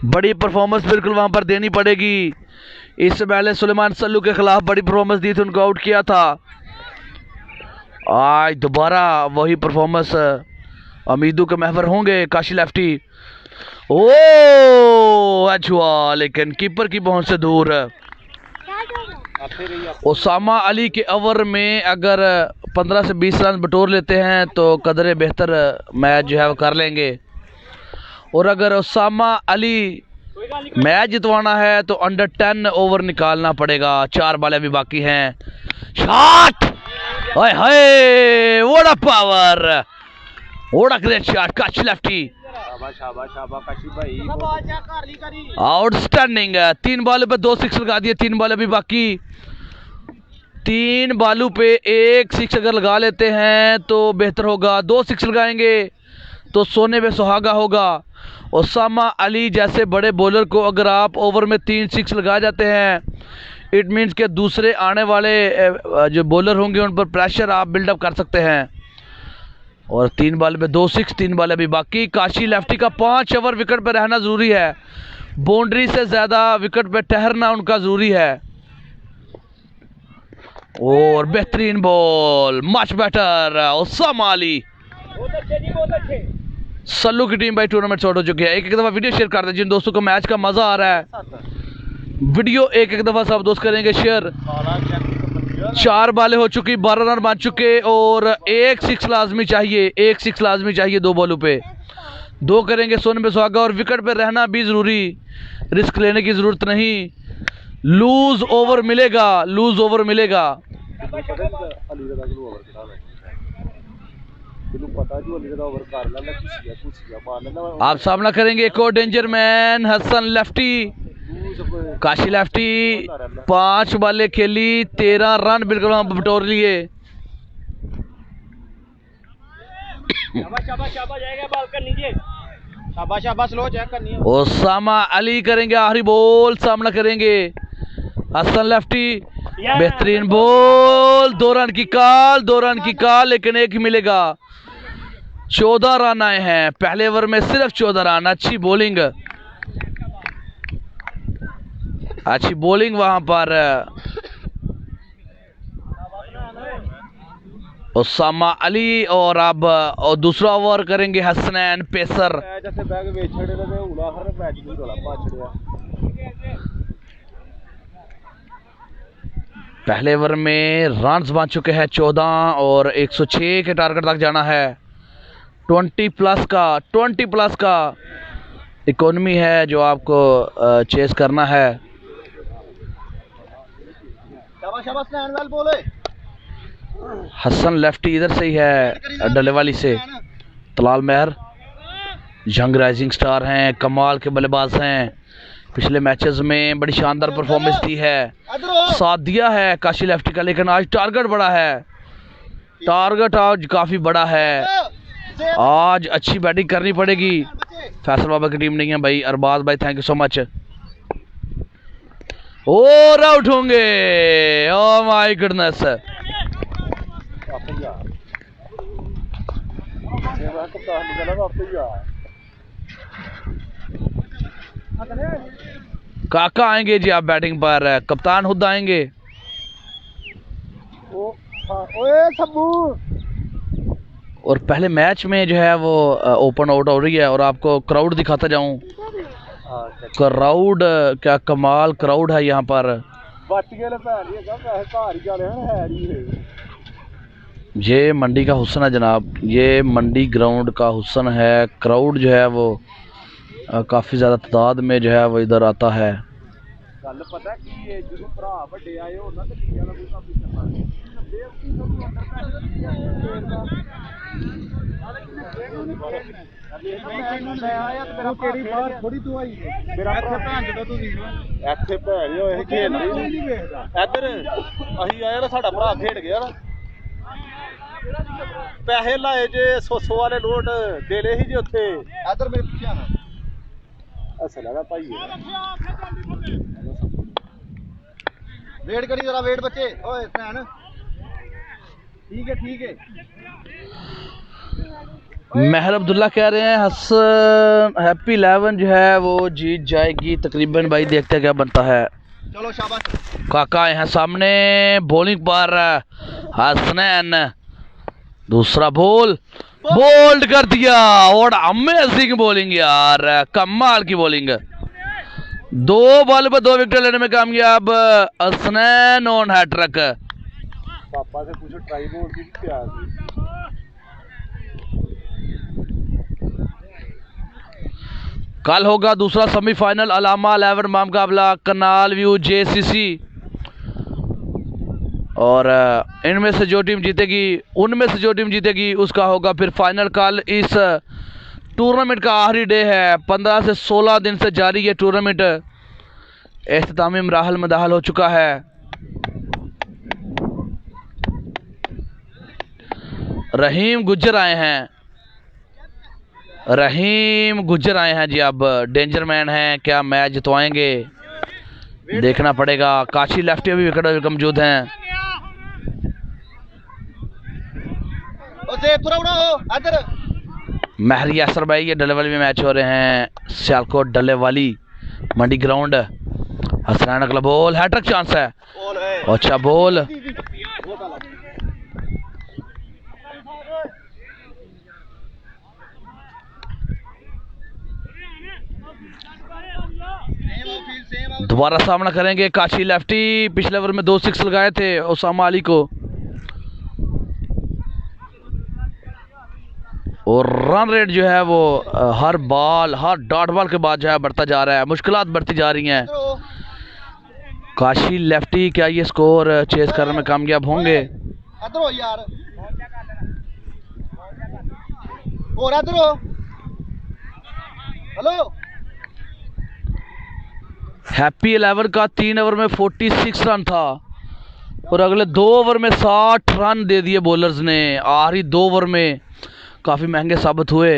बड़ी परफॉर्मेंस बिल्कुल वहां पर देनी पड़ेगी। इससे पहले सुलेमान सल्लू के खिलाफ बड़ी परफॉर्मेंस दी थी, उनको आउट किया था। आज दोबारा वही परफॉर्मेंस उम्मीदों के महवर होंगे काशी लेफ्टी। ओ अच्छा, लेकिन कीपर की पहुंच से दूर। उसामा अली के ओवर में अगर 15 से 20 रन बटोर लेते हैं तो कदरे बेहतर मैच जो है वो कर लेंगे। और अगर उसामा अली मैच जितवाना है तो अंडर 10 ओवर निकालना पड़ेगा। 4 बॉलें भी बाकी हैं। Shot, hi hi, what a power, what a great shot Kashi lefty. Outstanding. 3 बॉलों पे 2 सिक्स लगा दिए, 3 बॉलें भी बाकी। 3 बॉलों पे 1 सिक्स अगर लगा लेते हैं तो बेहतर होगा। 2 सिक्स लगाएंगे तो सोने पे सुहागा होगा। उसामा अली जैसे बड़े बॉलर को अगर आप ओवर में 3 सिक्स लगा जाते हैं, इट मीन्स के दूसरे आने वाले जो बॉलर होंगे उन पर प्रेशर आप बिल्डअप कर सकते हैं। और 3 बॉल पे 2 सिक्स, 3 बॉल अभी बाकी। काशी लेफ्टी का 5 ओवर विकेट पे रहना जरूरी है, बाउंड्री से ज्यादा विकेट पे ठहरना उनका जरूरी है। और बेहतरीन ball, much better Usama Ali. Sallu की टीम भाई टूर्नामेंट शॉर्ट हो चुकी है। एक दफा वीडियो शेयर कर दें जिन दोस्तों को मैच का मजा आ रहा है। वीडियो एक दफा सब दोस्त करेंगे शेयर। 4 बॉलें हो चुकी, 12 रन बन चुके और 1 सिक्स लाजमी चाहिए, 1 सिक्स लाजमी चाहिए 2 बॉलों पे। 2 करेंगे सोने पे सुहागा और विकेट पे रहना भी जरूरी, रिस्क लेने की जरूरत नहीं। लूज ओवर मिलेगा, लूज ओवर मिलेगा। आप सामना करेंगे एक और danger man Hasan lefty, Kashi lefty. 5 बालें खेली, 13 रन बिल्कुल बटोर लिए। ओसामा अली करेंगे आखिरी बॉल, सामना करेंगे हसन लेफ्टी। बेहतरीन बॉल, 2 रन की काल, 2 रन की काल, लेकिन एक ही मिलेगा। 14 रन आए हैं पहले ओवर में, सिर्फ 14 रन। अच्छी बॉलिंग, अच्छी बॉलिंग वहां पर। ओसामा अली और अब दूसरा ओवर करेंगे हसनैन पेसर। पहले ओवर में रन्स बन चुके हैं 14 और 106 के टारगेट तक जाना है। 20 प्लस का इकोनॉमी है जो आपको चेस करना है। हसन लेफ्टी इधर से ही है, डलेवाली से। तलाल मेहर यंग राइजिंग स्टार हैं, कमाल के बल्लेबाज हैं, पिछले मैचेस में बड़ी शानदार परफॉर्मेंस दी है, साथ दिया है काशी लेफ्टी का। लेकिन आज टारगेट बड़ा है, टारगेट आज काफी बड़ा है। आज अच्छी बैटिंग करनी पड़ेगी। फैसल बाबा की टीम नहीं है भाई। अरबाज भाई थैंक यू सो मच। और आउट होंगे, ओह माय गुडनेस। काका आएंगे जी आप बैटिंग पर, कप्तान खुद आएंगे। और पहले मैच में जो है वो ओपन आउट हो रही है। और आपको क्राउड दिखाता जाऊं, क्राउड क्या कमाल क्राउड है यहाँ पर। ये मंडी का हुस्न है जनाब, ये मंडी ग्राउंड का हुस्न है। क्राउड जो है वो काफी ज्यादा तादाद में जो है वो इधर आता है। पैसे लाए जे 100 वाले नोट देने ही जे उत्थे इधर मेरे पीछे आना असल है भाई। वेट करी जरा, वेट बच्चे। ओए फैन ठीक है। महर अब्दुल्ला कह रहे हैं हसन हैप्पी 11 जो है वो जीत जाएगी तकरीबन। भाई देखते हैं क्या बनता है। चलो शाबाश। काका हैं सामने, बॉलिंग पर हसनैन। दूसरा बॉल बोल्ड कर दिया और अमेजिंग बॉलिंग यार, कमाल की बॉलिंग। 2 बॉल पर 2 विकेट लेने में कामयाब हसनैन ऑन हैट्रिक। पापा से पूछो ट्राई बोल की क्या थी। कल होगा दूसरा सेमीफाइनल अलामा 11 माह मुकाबला कनाल व्यू JCC। और इनमें से जो टीम जीतेगी, उनमें से जो टीम जीतेगी उसका होगा फिर फाइनल। कल इस टूर्नामेंट का आखिरी डे है, 15 से 16 दिन से जारी ये टूर्नामेंट इख्तितामी मराहल में दाखिल हो चुका है। रहीम गुज्जर आए हैं, रहीम गुज्जर आए हैं जी। अब डेंजर मैन हैं, क्या मैच जितवाएंगे देखना पड़ेगा। काशी लेफ्टी भी विकेट मौजूद हैं। महर यासर भाई ये डलेवाली में मैच हो रहे हैं, सियालकोट डलेवाली मंडी ग्राउंड। हसनैन अगला बॉल, हैट्रिक चांस है, अच्छा बॉल। दोबारा सामना करेंगे काशी लेफ्टी। पिछले ओवर में 2 6 लगाए थे ओसामा अली को। और रन रेट जो है वो हर बॉल, हर डॉट बॉल के बाद जो है बढ़ता जा रहा है, मुश्किलात बढ़ती जा रही हैं। काशी लेफ्टी क्या ये स्कोर चेस करने में कामयाब होंगे? इधर हो यार, और इधर हो। हेलो, हैप्पी 11 का 3 ओवर में 46 रन था और अगले 2 ओवर में 60 रन दे दिए बॉलर्स ने। आखिरी 2 ओवर में काफ़ी महंगे साबित हुए।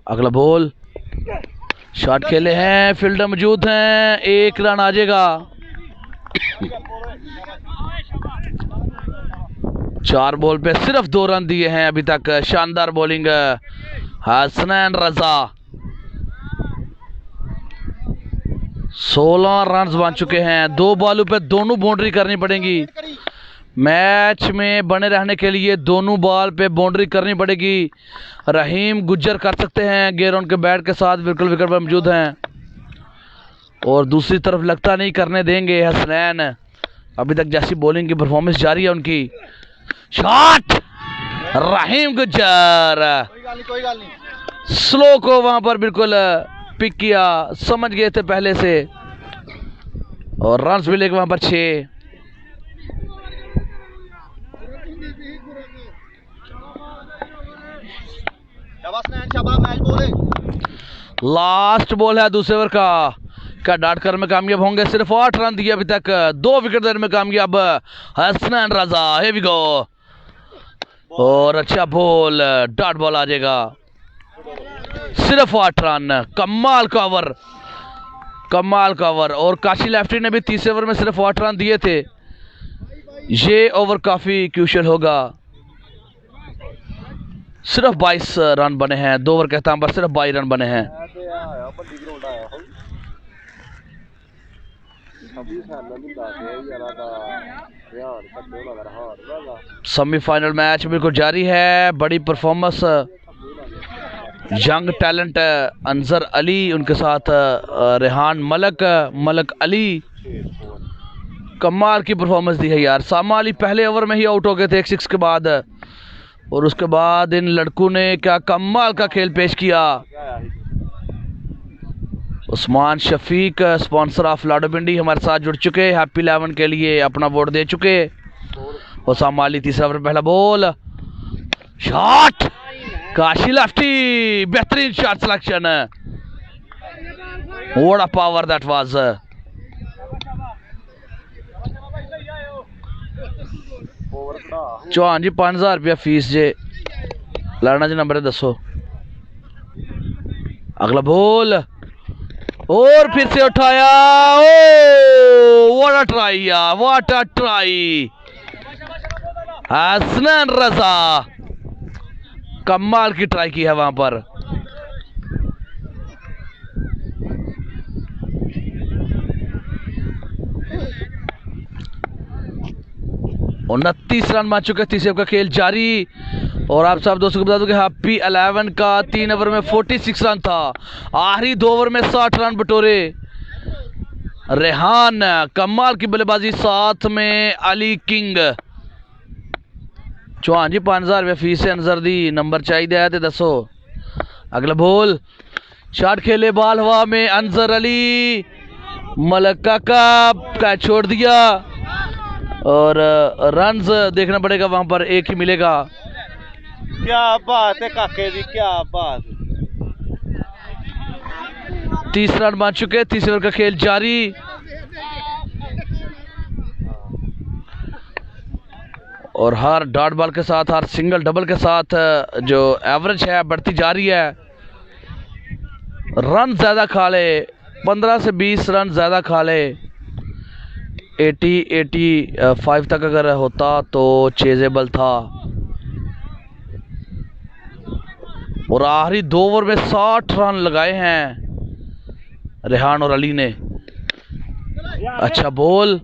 अगला बॉल, शॉट खेले हैं, फील्डर मौजूद हैं, 1 रन आ जाएगा। 4 बॉल पे सिर्फ 2 रन दिए हैं अभी तक। शानदार बॉलिंग हसनैन रजा। 16 रन बन चुके हैं। 2 बॉलों पे दोनों बाउंड्री करनी पड़ेगी। मैच में बने रहने के लिए दोनों बॉल पे बाउंड्री करनी पड़ेगी। रहीम गुज्जर कर सकते हैं, गेयर उनके बैट के साथ बिल्कुल विकेट पर मौजूद हैं और दूसरी तरफ लगता नहीं करने देंगे हसनैन। अभी तक जैसी बॉलिंग की परफॉर्मेंस जारी है उनकी। शॉट, रहीम गुज्जर कोई गल नहीं। स्लो को वहां पर बिल्कुल पिक किया, समझ गए थे पहले से और रन मिले वहां पर 6। लास्ट बॉल है दूसरे ओवर का। क्या डाट कर में कामयाब होंगे? सिर्फ 8 रन दिए अभी तक। 2 विकेट देने में कामयाब हसनैन रजा। here we go। और अच्छा बॉल, डॉट बॉल आ जाएगा। सिर्फ 8 रन, कमाल का ओवर, कमाल का ओवर। और काशी लेफ्टी ने भी तीसरे ओवर में सिर्फ 8 रन दिए थे। ये ओवर काफी क्रूशियल होगा। सिर्फ 22 रन बने हैं। 2 ओवर कहता हूं पर सिर्फ 22 रन बने हैं। सेमीफाइनल मैच बिल्कुल जारी है। बड़ी performance young talent Anjar Ali, उनके साथ रेहान मलक अली, कमाल की परफॉर्मेंस दी है यार। सामा अली पहले ओवर में ही आउट हो गए थे 1 6 के बाद और उसके बाद इन लड़कों ने क्या कमाल का खेल पेश किया। उस्मान शफीक स्पॉन्सर ऑफ लाडोपिंडी हमारे साथ जुड़ चुके, हैप्पी 11 के लिए अपना वोट दे चुके। और सामा अली तीसरा ओवर पहला बॉल, शॉट, काशी लेफ्टी, बेहतरीन shot selection. What a power that was. Chauhan ji 5000 रुपया फीस जे लाना जी, नंबर दसो। अगला बॉल और फिर से उठाया। ओ व्हाट अ ट्राई यार, व्हाट अ ट्राई। हसनैन रजा कमाल की ट्राई की है वहां पर। 29 रन बच चुके। तीसरे का खेल जारी। और आप सब दोस्तों को बता दूं कि हैप्पी 11 का 3 ओवर में 46 रन था। आखिरी 2 ओवर में 60 रन बटोरे। रेहान कमाल की बल्लेबाजी, साथ में अली किंग। चौहान जी 5000 रुपये फीस से अंसर दी, नंबर चाहिए थे दसो। अगला बॉल, शॉट खेले, बाल हवा में, अंसर अली मलक काका कैच छोड़ दिया और रन्स देखना पड़ेगा वहां पर, एक ही मिलेगा। क्या बात है काके जी, क्या बात। 30 रन बन चुके। तीसरे ओवर का खेल जारी। और हर डॉट बॉल के साथ, हर सिंगल डबल के साथ जो एवरेज है बढ़ती जा रही है। रन ज्यादा खा ले, 15 से 20 रन ज्यादा खा ले। 85 तक अगर होता तो चेजेबल था। और आखिरी 2 ओवर में 60 रन लगाए हैं रेहान और अली ने। अच्छा बॉल,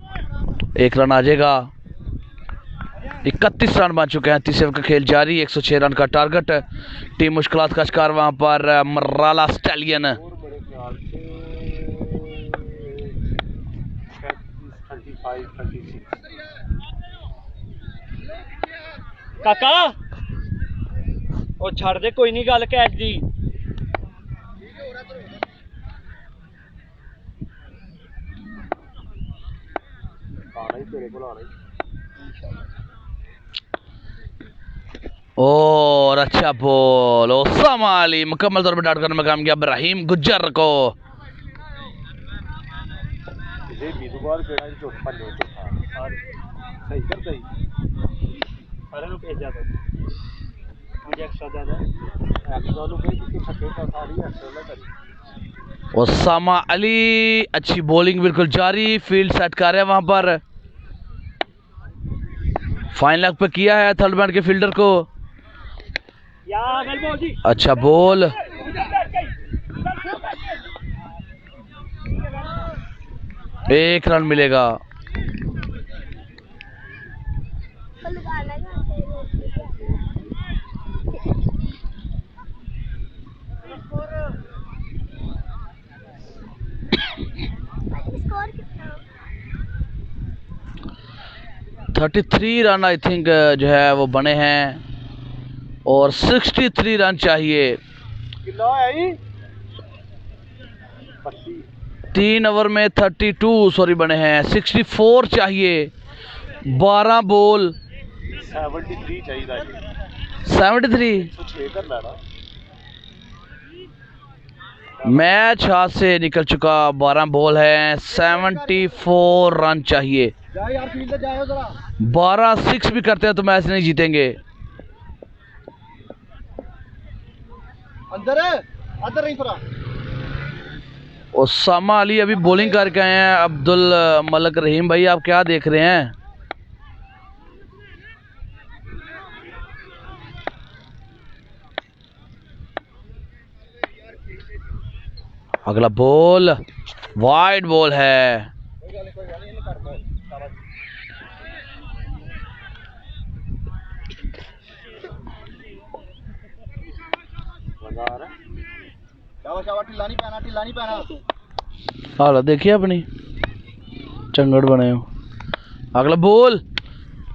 1 रन आ जाएगा। 31 रन बन चुके हैं। तीसरे ओवर का खेल जारी। 106 रन का टारगेट। टीम मुश्किलात का शिकार वहां पर मराला स्टैलियन। काका ओ छड़ दे, कोई नहीं गल कैच दी। और अच्छा बॉल, ओसामा अली मुकम्मल तौर पर डाउट करने में कामयाब इब्राहिम गुज्जर को। ओसामा अली अच्छी बॉलिंग बिल्कुल जारी, फील्ड सेट कर रहे हैं वहां पर, फाइन लेग पे किया है थर्ड मैन के फील्डर को। अच्छा बॉल, एक रन मिलेगा। स्कोर कितना? 33 रन आई थिंक जो है वो बने हैं और 63 रन चाहिए। 3 ओवर में 32 बने हैं, 64 चाहिए। 12 बॉल 73 चाहिए। 73 मैच हाथ से निकल चुका। 12 बॉल है, 74 रन चाहिए। 12 6 भी करते हैं तो मैच नहीं जीतेंगे। ओसामा अली अभी बॉलिंग करके आए हैं। अब्दुल मलिक रहीम भाई आप क्या देख रहे हैं? अगला बॉल वाइड बॉल है। हाला देखिए अपनी चंगड़ बने हो। अगला बॉल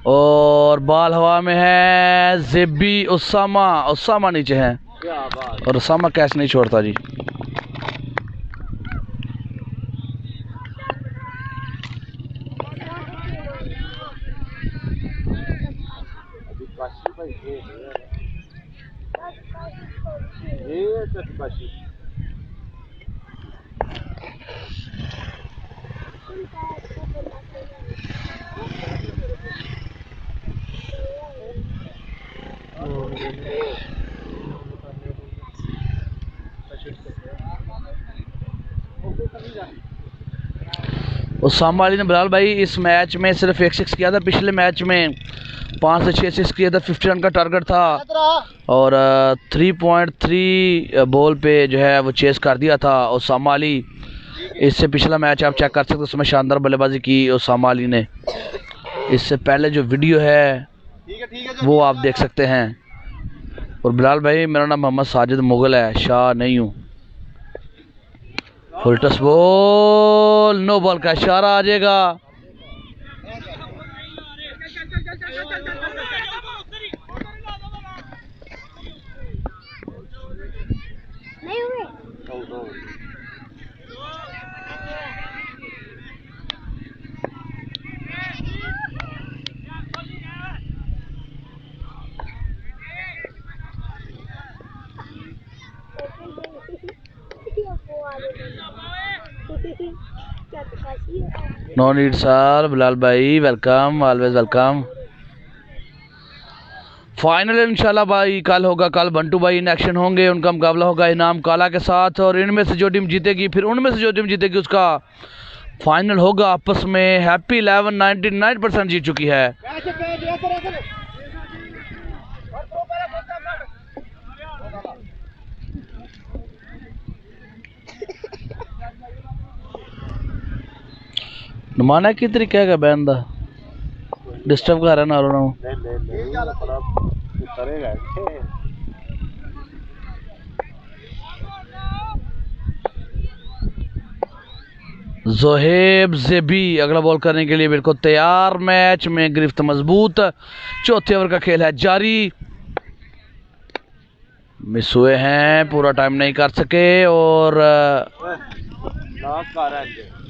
और बॉल हवा में है। जेबी ओसामा नीचे है और ओसामा कैच नहीं छोड़ता जी। ओसामा अली ने बिलाल भाई इस मैच में सिर्फ 1 6 किया था। पिछले मैच में 5 से 6 6 किया था। 50 रन का टारगेट था और 3.3 बॉल पे जो है वो चेस कर दिया था ओसामा अली। इससे पिछला मैच आप चेक कर सकते हो, उसमें शानदार बल्लेबाजी की ओसामा अली ने। इससे पहले जो वीडियो है वो आप देख सकते हैं। और बिलाल भाई मेरा नाम मोहम्मद साजिद मुगल है, शाह नहीं हूँ। फुल टस बॉल, नो बॉल का इशारा आ जाएगा। नहीं हुए। नो नीड सर, बिलाल भाई वेलकम, ऑलवेज वेलकम। फाइनल इंशाल्लाह भाई कल होगा। कल बंटू भाई इन एक्शन होंगे, उनका मुकाबला होगा इनाम काला के साथ और इनमें से जो टीम जीतेगी फिर उनमें से जो टीम जीतेगी उसका फाइनल होगा आपस में। हैप्पी 11 99% जीत चुकी है। नुमाना की तरीके का बंदा डिस्टर्ब कर रहा ना जोहेब जेबी अगला बॉल करने के लिए बिल्कुल तैयार। मैच में गिरफ्त मजबूत। चौथे ओवर का खेल है जारी। मिस हुए हैं, पूरा टाइम नहीं कर सके और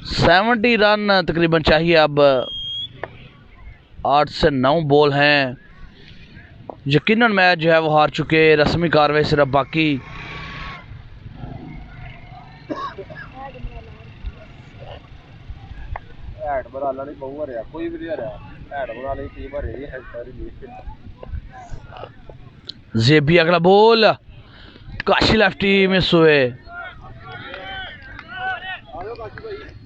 70 रन तकरीबन चाहिए अब 8 से 9 बॉल हैं। यकीनन मैच जो है वो हार चुके, रस्मी कार्रवाई सिर्फ बाकी। जेबी अगला बॉल, काशी लेफ्टी मिस हुए,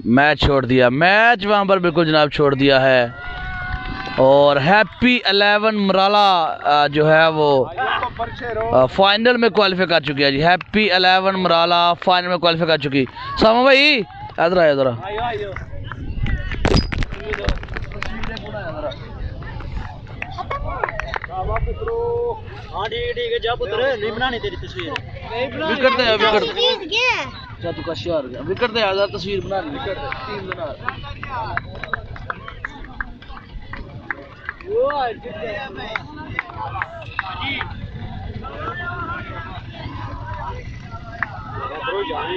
मैच छोड़ दिया, मैच वहां पर बिल्कुल जनाब छोड़ दिया है। और हैप्पी 11 मराला जो है वो फाइनल में क्वालिफाई कर चुकी है जी। हैप्पी 11 मराला फाइनल में क्वालिफाई कर चुकी। सामा भाई इधर आए, इधर विकेट दे, विकेट तू काशी हार गया, विकेट दे यार, तस्वीर बना ली, विकेट दे टीम बना।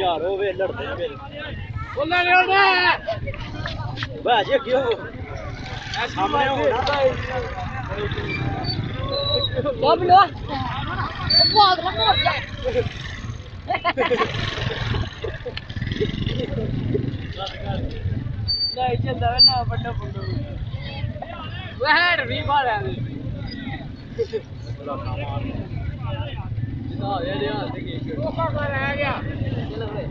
यार वो वे लड़ते हैं बोलने नहीं होता बस ये क्यों सामने होना अब लो बहुत रखो नहीं चलता है ना बड़ा फुंडो वो है री बाल है ना ये देखिए वो कर रहा है क्या चलो रे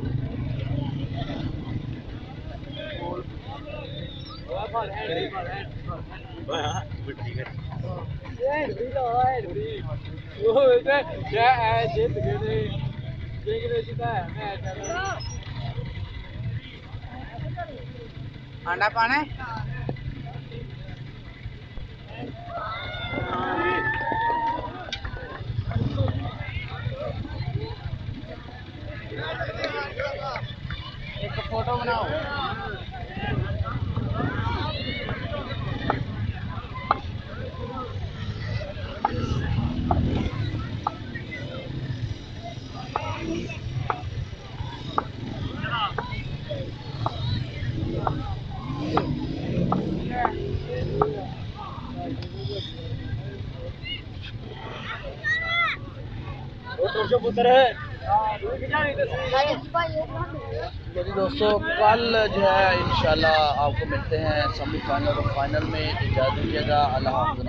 बाल है हां ठीक है ये री लो है री वो है क्या है जीत गए देख जीता है मैच अंडा पाने एक फोटो बनाओ। जी दोस्तों, कल जो है इंशाल्लाह आपको मिलते हैं सेमीफाइनल और फाइनल में। इजाज़त दीजिएगा, अल्लाह हाफ़िज़।